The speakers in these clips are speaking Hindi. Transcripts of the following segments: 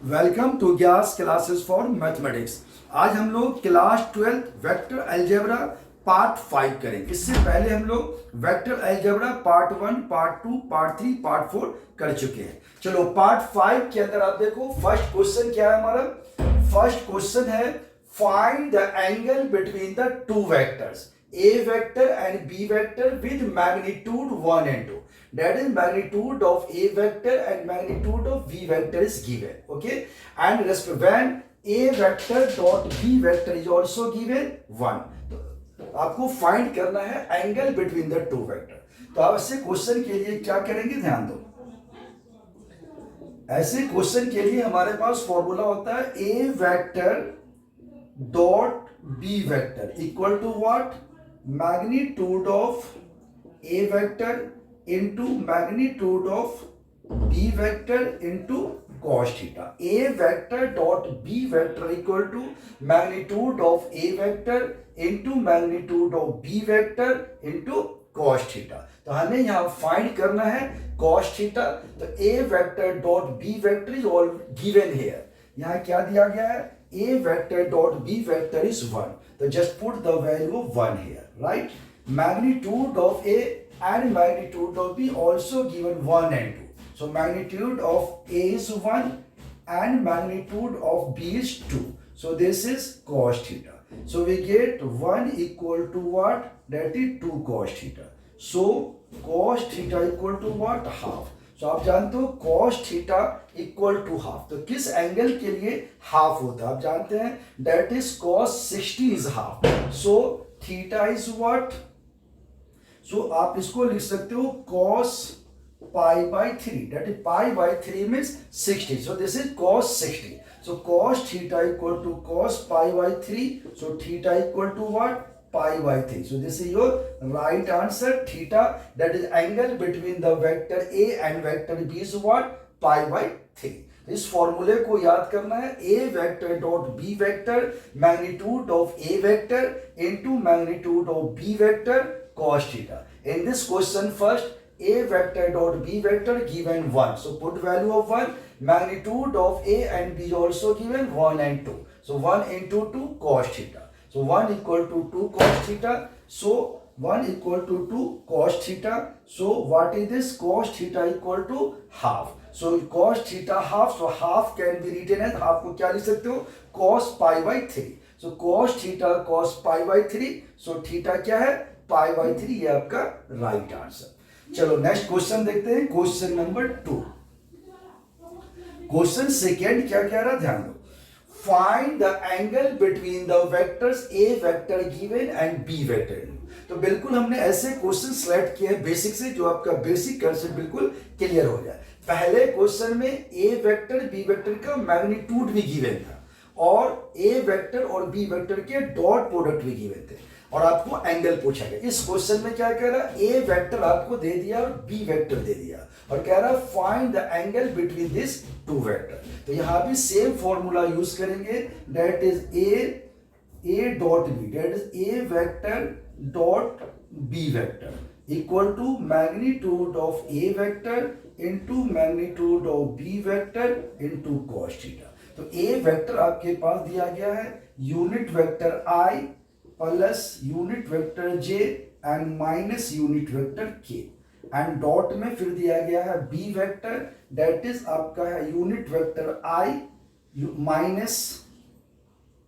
Welcome two gas classes for mathematics. आज हम लोग क्लास 12 वेक्टर अलजेब्रा पार्ट 5 करेंगे। इससे पहले हम लोग vector algebra part 1, part 2, part 3, part 4 कर चुके हैं। चलो पार्ट 5 के अंदर आप देखो फर्स्ट क्वेश्चन क्या है हमारा। फर्स्ट क्वेश्चन है find the angle between the two vectors a vector and b vector with magnitude 1 and 2. That is magnitude of a vector and magnitude of b vector is given. Okay, and when a vector dot b vector is also given 1. तो आपको फाइंड करना है angle between the two vector. तो आप ऐसे क्वेश्चन के लिए क्या करेंगे, ध्यान दो। ऐसे क्वेश्चन के लिए हमारे पास फॉर्मूला होता है a vector dot b vector equal to what, magnitude of a vector into magnitude of b vector into cos theta. A vector dot b vector equal to magnitude of a vector into magnitude of b vector into cos theta. तो हमें यहाँ फाइंड करना है cos theta। तो a vector dot b vector is all given here. यहाँ क्या दिया गया है, a vector dot b vector is 1. So just put the value of 1 here, right? Magnitude of a and magnitude of b also given 1 and 2. So magnitude of a is 1 and magnitude of b is 2. So this is cos theta. So we get 1 equal to what? That is 2 cos theta. So cos theta equal to what? Half. तो आप जानते हो cos theta equal to half. तो किस एंगल के लिए हाफ होता है आप जानते हैं, that is cos 60 is half. So theta is what, so आप इसको लिख सकते हो cos pi by 3, that is pi by 3 means 60। So this is cos 60। So cos theta equal to cos pi by 3। So theta equal to what, pi by 3. So this is your right answer. Theta, that is angle between the vector a and vector b is what, pi by 3. इस फॉर्मूले को याद करना है, a vector dot b vector magnitude of a vector into magnitude of b vector cos theta. In this question first a vector dot b vector given 1. So put value of 1. Magnitude of a and b also given 1 and 2. So 1 into 2 cos theta. So 1 equal to 2 cos theta. So 1 equal to 2 cos theta. So what is this? Cos theta equal to half. So cos theta half. So half can be written as, half को क्या लिख सकते हो, cos pi by 3. So cos theta cos pi by 3. So theta क्या है, pi by 3. ये आपका right answer. चलो नेक्स्ट क्वेश्चन देखते हैं, क्वेश्चन नंबर 2। क्वेश्चन सेकेंड क्या कह रहा, ध्यान दो। Find the angle between the vectors a vector given and b vector. तो बिल्कुल हमने ऐसे क्वेश्चन सेलेक्ट किए हैं बेसिक से, जो आपका बेसिक कंसेप्ट बिल्कुल क्लियर हो जाए। पहले क्वेश्चन में a वेक्टर b वेक्टर का मैग्नीट्यूड भी गिवन था और a वेक्टर और b वेक्टर के डॉट प्रोडक्ट भी गिवन थे और आपको एंगल पूछा गया। इस क्वेश्चन में क्या कह रहा है, a वेक्टर आपको दे दिया और b वेक्टर दे दिया और कह रहा है find the angle between this two vector. तो यहां भी सेम फॉर्मूला यूज करेंगे, that is a dot B, that is a vector dot b vector equal to magnitude of a vector into magnitude of b vector into cos theta. तो a वेक्टर आपके पास दिया गया है unit vector i plus unit vector j and minus unit vector k and dot में फिर दिया गया है b वेक्टर, दैट इज आपका है unit vector i minus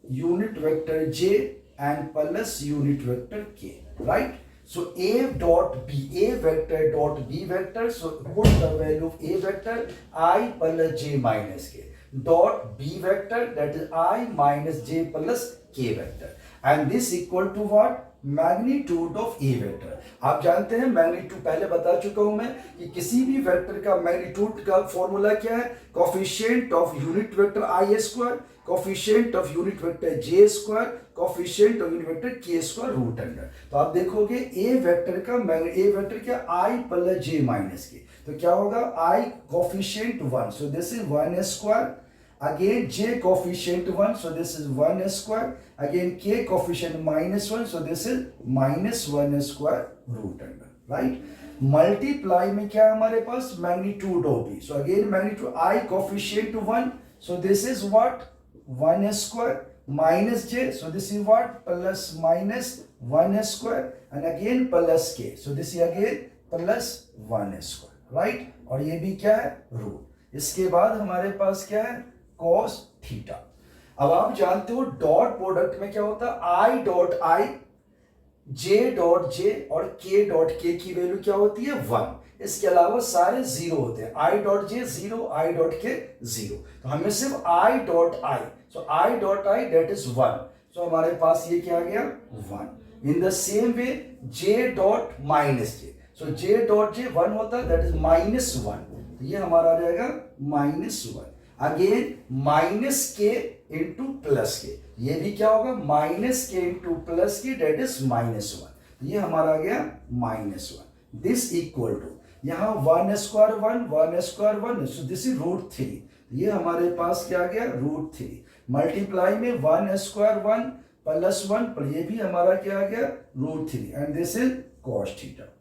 unit vector j and plus unit vector k, right. So a dot b, a vector dot b vector, so put the value of a vector i plus j minus k dot b vector, that is i minus j plus k vector and this equal to what, magnitude of A vector. आप जानते हैं मैग्नीट्यूड, पहले बता चुका हूं मैं कि किसी भी वेक्टर का मैग्नीट्यूड का फॉर्मूला क्या है, coefficient of unit vector I square, coefficient of unit vector J square, coefficient of unit vector के स्क्वायर रूट अंडर। तो आप देखोगे ए वेक्टर का ए वेक्टर क्या, आई प्लस जे माइनस के, तो क्या होगा, I coefficient 1, so this is 1 square, again j coefficient 1, so this is 1 square, again k coefficient minus 1, so this is minus 1 square root under, right। Multiply में क्या हमारे पास मैग्नीट्यूड होगी, so again magnitude i coefficient 1, So this is what 1 square minus j. So this is what plus minus 1 square and again plus k. So this is again plus 1 square, right? और ये भी क्या है रूट. इसके बाद हमारे पास क्या है cos थीटा. अब आप जानते हो डॉट प्रोडक्ट में क्या होता है I dot I, J dot J और के डॉट के की वैल्यू क्या होती है 1. इसके अलावा सारे जीरो होते हैं. I dot J zero, I dot के जीरो. तो हमें सिर्फ I dot I, so I dot I that is 1. सो हमारे पास ये क्या आ गया 1. In the same way J dot minus J, so J dot J 1 होता है दैट इज -1. तो ये हमारा आ जाएगा -1. अगेन माइनस के इंटू प्लस के, ये भी क्या होगा माइनस के इंटू प्लस के दैट इज -1. तो ये हमारा आ गया -1. दिस इक्वल टू यहाँ 1 square 1 square 1, so this is √3. ये हमारे पास क्या आ गया √3 मल्टीप्लाई में 1 स्क्वायर 1 प्लस 1, पर ये भी हमारा क्या आ गया √3 and this is cos theta.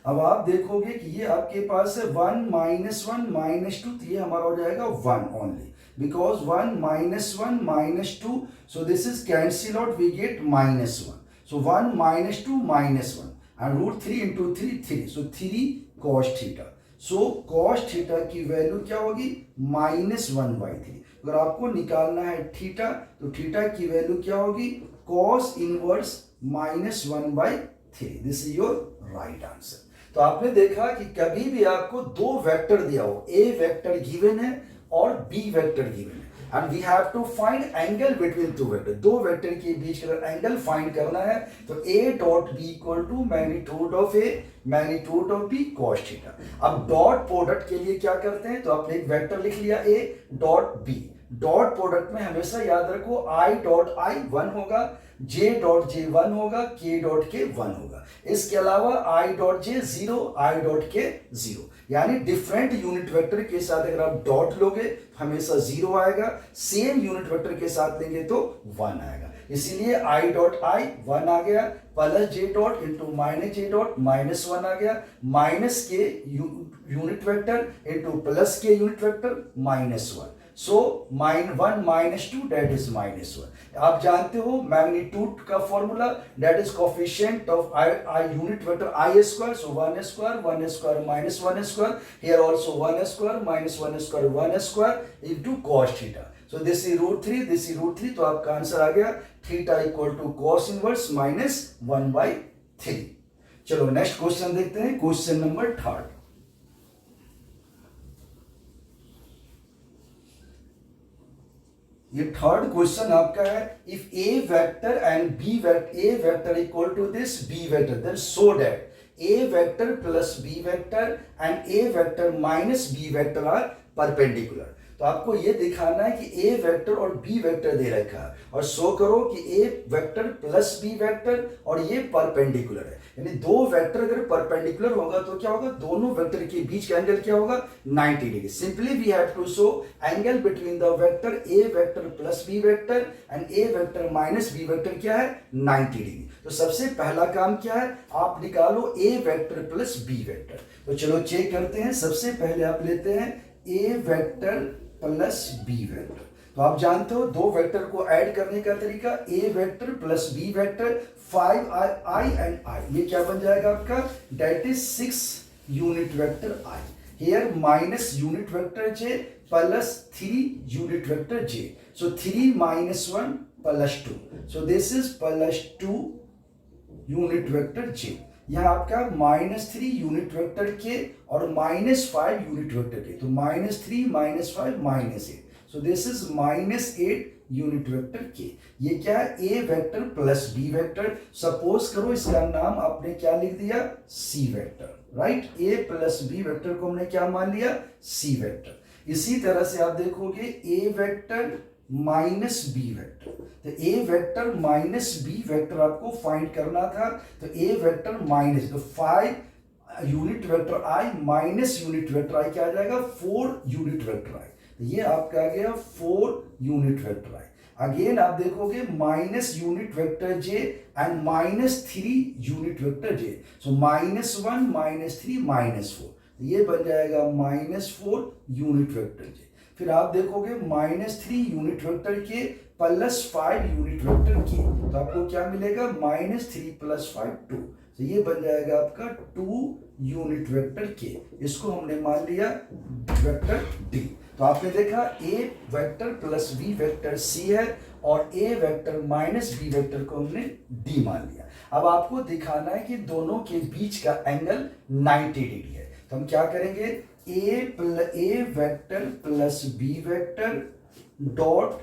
अब आप देखोगे कि ये आपके पास है 1 -1 -2, तो ये हमारा हो जाएगा 1 only because 1 -1 -2, so this is cancel out, we get -1. So 1 -2 -1 and √3 into 3 3, so 3 cos theta. So cos theta की वैल्यू क्या होगी -1/3. अगर आपको निकालना है थीटा तो थीटा की वैल्यू क्या होगी cos inverse -1/3. This is your right answer. तो आपने देखा कि कभी भी आपको दो वेक्टर दिया हो, ए वेक्टर गिवन है और बी वेक्टर गिवन है, and we have to find angle between two vector. दो वेक्टर के बीच का एंगल फाइंड करना है तो a dot b equal to magnitude of a magnitude of b cos theta. अब डॉट प्रोडक्ट के लिए क्या करते हैं, तो आपने एक वेक्टर लिख लिया a dot b. Dot product में हमेशा याद रखो i डॉट i 1 होगा, j डॉट j 1 होगा, k डॉट k 1 होगा. इसके अलावा i dot j 0, i dot k 0. यानी डिफरेंट यूनिट वेक्टर के साथ अगर आप डॉट लोगे हमेशा 0 आएगा, सेम यूनिट वेक्टर के साथ लेंगे तो 1 आएगा. इसीलिए i डॉट i 1 आ गया, plus j dot into minus j dot -1 आ गया, माइनस के यूनिट वेक्टर इंटू प्लस के unit vector -1. So -1 -2 that is -1. आप जानते हो मैग्नीट्यूड का formula that is coefficient of I unit vector I square. So 1 square -1 square, here also 1 square -1 square 1 square into cos theta. So this is √3, this is √3. तो आपका आंसर आ गया theta equal to cos inverse -1/3. चलो नेक्स्ट क्वेश्चन देखते हैं, क्वेश्चन नंबर 3. ये थर्ड क्वेश्चन आपका है, if A vector and B vector, A vector equal to this B vector, then so that A vector plus B vector and A vector minus B vector are perpendicular. तो आपको ये दिखाना है कि ए वेक्टर और बी वेक्टर दे रखा है और शो करो कि A vector plus B vector और ये परपेंडिकुलर है. यानी दो वेक्टर अगर परपेंडिकुलर होगा तो क्या होगा, दोनों वेक्टर के बीच का एंगल क्या होगा 90 degree. Simply we have to show angle between the vector A vector plus B vector and A vector minus B vector क्या है 90 डिग्री. तो सबसे पहला काम क्या है, आप निकालो ए वेक्टर प्लस बी वेक्टर. तो चलो चेक करते हैं. सबसे पहले आप लेते हैं ए वेक्टर प्लस बी वेक्टर. तो आप जानते हो दो वेक्टर को ऐड करने का तरीका, A vector plus B vector 5i and i, ये क्या बन जाएगा आपका that is 6 unit vector i. Here minus unit vector j plus 3 unit vector j. So 3 -1 plus 2, so this is plus 2 unit vector j. यहां आपका -3 यूनिट वेक्टर के और -5 यूनिट वेक्टर के, तो -3 -5 -8, so this is -8 unit vector K. ये क्या है A vector plus B vector. Suppose करो इसका नाम आपने क्या लिख दिया C vector, right. A plus B vector को हमने क्या मान लिया सी वेक्टर. इसी तरह से आप देखोगे ए वेक्टर माइनस बी वेक्टर. तो ए वेक्टर माइनस बी वेक्टर आपको फाइंड करना था. तो ए वेक्टर माइनस, तो 5 यूनिट वेक्टर आई माइनस यूनिट वेक्टर आई क्या आ जाएगा 4 यूनिट वेक्टर आई. तो ये आपका आ गया 4 यूनिट वेक्टर आई. अगेन आप देखोगे minus unit vector J and -3 unit vector जे. सो -1 -3 -4, ये बन जाएगा -4 यूनिट वेक्टर जे. फिर आप देखोगे -3 यूनिट वेक्टर के +5 यूनिट वेक्टर के, तो आपको क्या मिलेगा -3 + 5 2, तो ये बन जाएगा आपका 2 यूनिट वेक्टर के। इसको हमने मान लिया वेक्टर डी। तो आपने देखा A vector plus B vector C है और A vector minus B vector को हमने डी मान लिया। अब आपको दिखाना है कि दोनों के बीच का एंगल 90 डिग्री है, तो हम क्या करेंगे, A vector plus B vector dot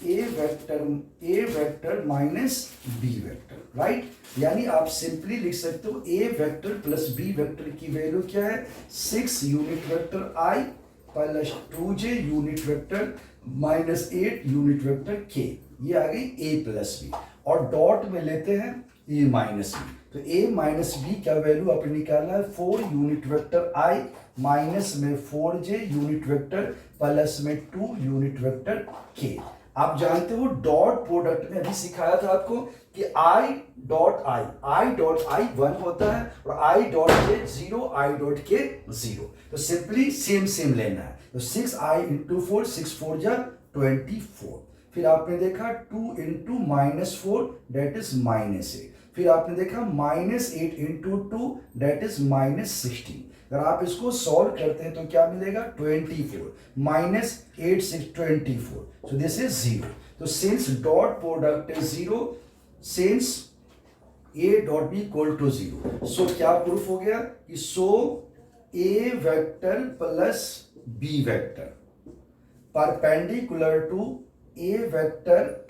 A vector minus B vector, right. यानी आप सिंपली लिख सकते हो A vector plus B vector की वैल्यू क्या है, 6 unit vector I plus 2j unit vector minus 8 unit vector K, ये आ गई ए प्लस बी। और डॉट में लेते हैं ए माइनस बी, तो ए माइनस बी का वैल्यू आपने निकालना है 4 यूनिट वेक्टर आई माइनस में 4j यूनिट वेक्टर प्लस में 2 यूनिट वेक्टर के। आप जानते हो डॉट प्रोडक्ट में अभी सिखाया था आपको कि आई डॉट आई 1 होता है और आई डॉट के 0, आई डॉट के 0, तो सिंपली सेम लेना है। तो 6i इंटू 4, 6 4 जा 24। फिर आपने देखा 2 इंटू -4 डेट इज -8। फिर आपने देखा -8 इंटू 2 डेट इज -16। अगर आप इसको सॉल्व करते हैं तो क्या मिलेगा, 24 -8 6 24, सो दिस इज 0। तो since dot product is 0, since A dot B equal to 0, so क्या प्रूफ हो गया कि so A vector plus B vector perpendicular to A vector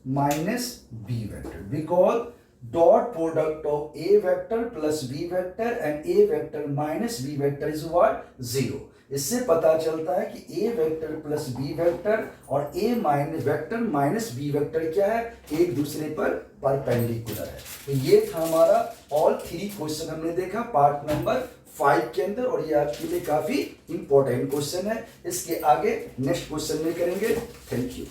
minus B vector, because dot product of a vector plus b vector and a vector minus b vector is what, 0। इससे पता चलता है कि a vector plus b vector और a minus vector minus b vector क्या है, एक दूसरे पर परपेंडिकुलर है। तो ये था हमारा ऑल 3 क्वेश्चन हमने देखा पार्ट नंबर 5 के अंदर, और ये आपके लिए काफी इंपॉर्टेंट क्वेश्चन है। इसके आगे नेक्स्ट क्वेश्चन में करेंगे। Thank you.